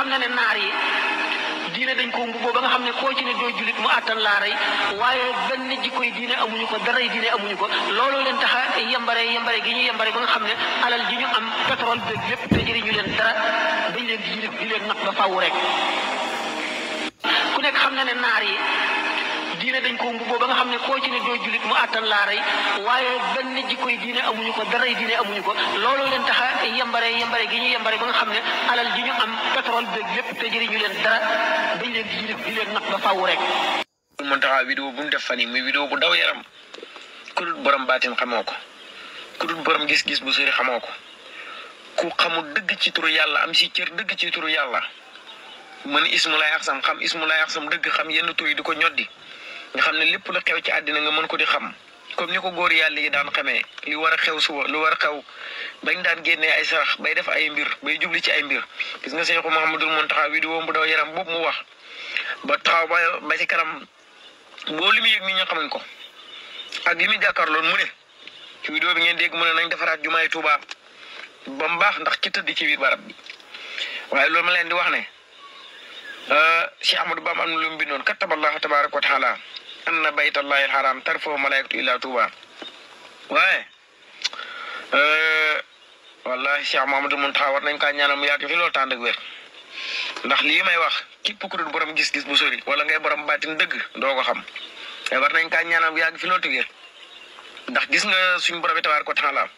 xam na ne naar yi diine dañ ko mbubboo ba nga xam ne koo ci ne doo julit mu àttan laa rey waaye benn jikkoy diine amuñu ko daray diine amuñu ko loolu leen taxa yambare gi ñu yambare ba nga xam ne alal ji ñu am pétrole beeg lépp te jëriñu leen dara dañ leen di yilif di leen nag ba fàww rek ku nekk xam na ne naar yi diine dañ ko mbubboo ba nga xam ne koo ci ne doo julit mu àttan laa rey waaye benn jikkoy diine amuñu ko daray diine amuñu ko loolu leen taxa yambare gi ñu yambare ba nga xam ne alal ji ñu am pétrole beeg lépp te jëriñu leen dara dañ leen di yilif di leen nag ba fàww rek Mountakha vidéo bu mu def fan yi muy vidéo bu daw yaram ku dul borom baatin xamoo ko ku dul borom gis-gis bu sori xamoo ko ku xamul dëgg ci turu yàlla am si cër dëgg ci turu yàlla mën ismu lay axsam xam ismu lay axsam dëgg xam yenn tur yi di ko ñoddi nga xam ne lépp lu xew ci àddina nga mën ko di xam comme ni ko góor yàlla yi daan xamee li war a xew suba lu war a xew bañ daan génnee ay sarax bay def ay mbir bay jubli ci ay mbir gis nga Seexu Muhammadul Mountakha vidéo bu daw yaram boobu mu wax ba taxaw ba ci kanam boo li muy yëg nit ñi xamuñ ko ak li muy jàkkaarloon mu ne ci vidéo bi ngeen dégg mu ne nañ defaraat jumaay Tuuba ba mu baax ndax ki tëdd ci biir barab bi waaye loolu ma leen di wax ne Cheikh Ahmadou Bamba am na lu mu bindoon kataballahu tabaraka wa taala anna baytallahi alharam tarfa'u malaikatu ila Tuuba waaye wallahi Cheikh Mouhamadou Mountakha war nañ kaa ñaanal mu yàgg fi loolu tànd ak wér ndax lii may wax képp ku dul borom gis-gis bu sori wala ngay borom baatin dëgg doo ko xam te war nañ kaa ñaanal mu yàgg fi loolu wér ndax gis nga suñu borom tabaaraka wa taala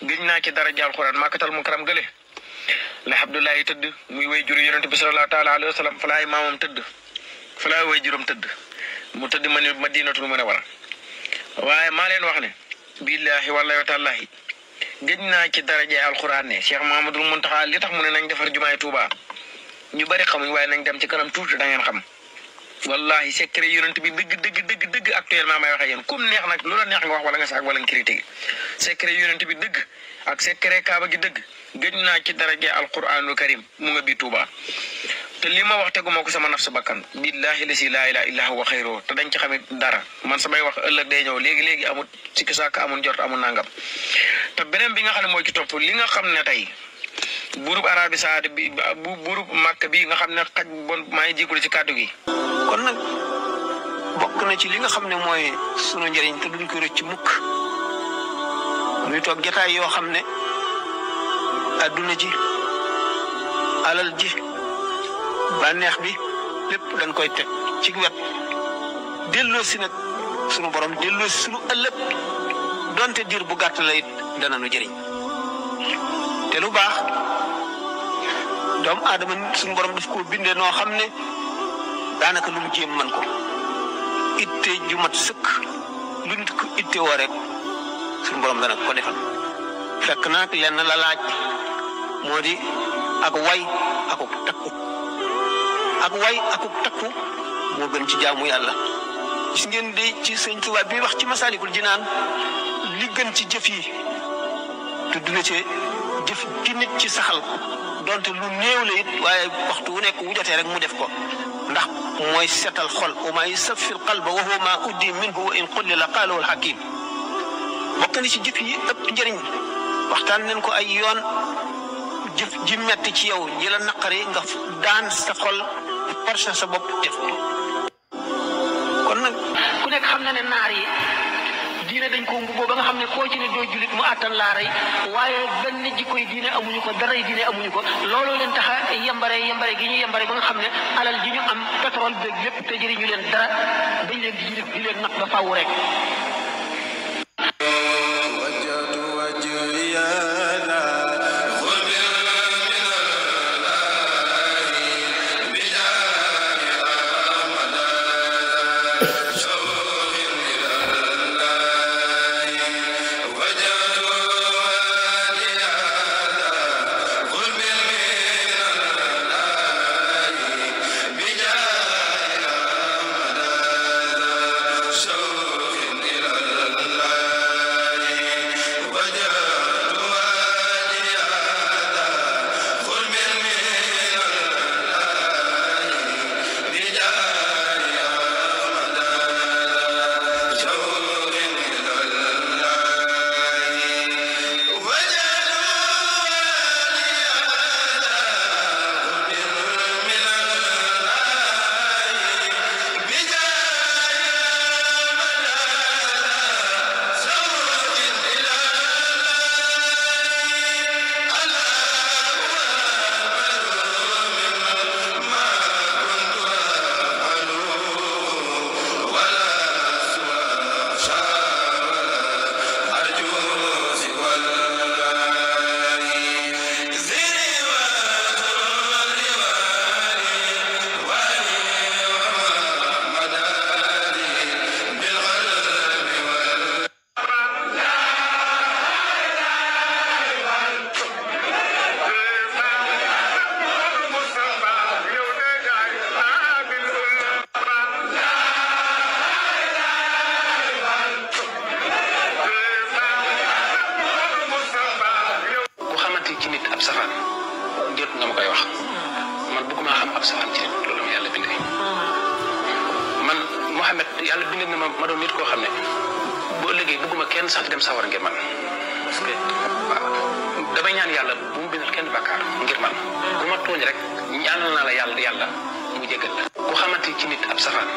gëj naa ci dara jaal Alxuraan Makkatal Mukarram gële la Abdullahi tëdd muy way juru yonent bi sallallahu taala alayhi wa sallam falaay maamam tëdd falaay way juróom tëdd mu tëdd Madinatul Munawwara waaye maa leen wax ne billahi wallahi wa taalahi gëj naa ci daraja alquran ne Cheikh Mouhamadoul Mountakha li tax mu ne nañ defar jumaay Touba ñu bari xamuñ waaye nañ dem ci kanam tuuti da ngeen xam wallahi secret yonent bi dëgg actuellement may waxe yéen kum neex nag lu la neex nga wax wala nga sax wala nga critiquer secret yonent bi dëgg ak secret kaaba gi dëgg gëj naa ci daraja alquranul karim mu nga bi Touba te li ma wax teguma ko sama nafsu bakkan billahi la ilaha illa huwa khairu te dañ ci xamit dara man samay wax ëllëg day ñëw léegi amul ci kisaka amul jort amul nangam te beneen bi nga xam ne mooy ci topp li nga xam ne tey buurub Arabie Saoudite bi buurub Makka bi nga xam ne xaj bon maa ngi jégalu ci kàddu gi. kon nag bokk na ci li nga xam ne mooy sunu njëriñ te duñ ko rëcc mukk muy toog jotaay yoo xam ne adduna ji alal ji bànneex bi lépp dañ koy teg ci wet delloo si nag sunu borom delloo si sunu ëllëg donte diir bu gàtt la it dana nu jëriñ te lu baax doomu aadama sunu borom daf koo bindee noo xam ne daanaka lu mu jéem man ko itte ju mat sëkk lu nit ko itte woo rek sunu borom dana ko defal fekk nag lenn la laaj moo di ak way akuk takku ak way akuk takku moo gën ci jaamu yàlla gis ngeen di ci sëñ Tuubaa bi wax ci Masaalikul Jinaan li gën ci jëf yi tudd na ci jëf ci nit ci saxal donte lu néew la it waaye waxtu wu nekk wu jotee rek mu def ko ndax mooy setal xol wa maa yusaffil qalba wa huwa maa uddi minhu wa in qullila qaalahu al-hakim bokk na ci jëf yi ëpp njëriñ waxtaan nañ ko ay yoon jëf ji metti ci yow ji la naqari nga daan sa xol forcer sa bopp def ko kon nag ku nekk xam na ne naar yi diine dañ ko mbubboo ba nga xam ne koo ci ne doo julit mu àttan laa rey waaye benn jikkoy diine amuñu ko daray diine amuñu ko loolu leen taxa yambare gi ñu yambare ba nga xam ne alal ji ñu am pétrole beeg lépp te jëriñu leen dara dañ leen di yilif di leen nag ba fàww rek So ab safaan ci nit loolu ma yàlla bindee man Mouhamed yàlla bindee na ma doon nit koo xam ne boo liggéey bëgguma kenn sax dem sawar ngir man parce que damay ñaan yàlla bu mu bindal kenn bàkkaar ngir man bu ma tooñ rek ñaanal naa la yàlla mu jéggal la ku xamante ci nit ab safaan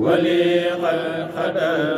ولي قد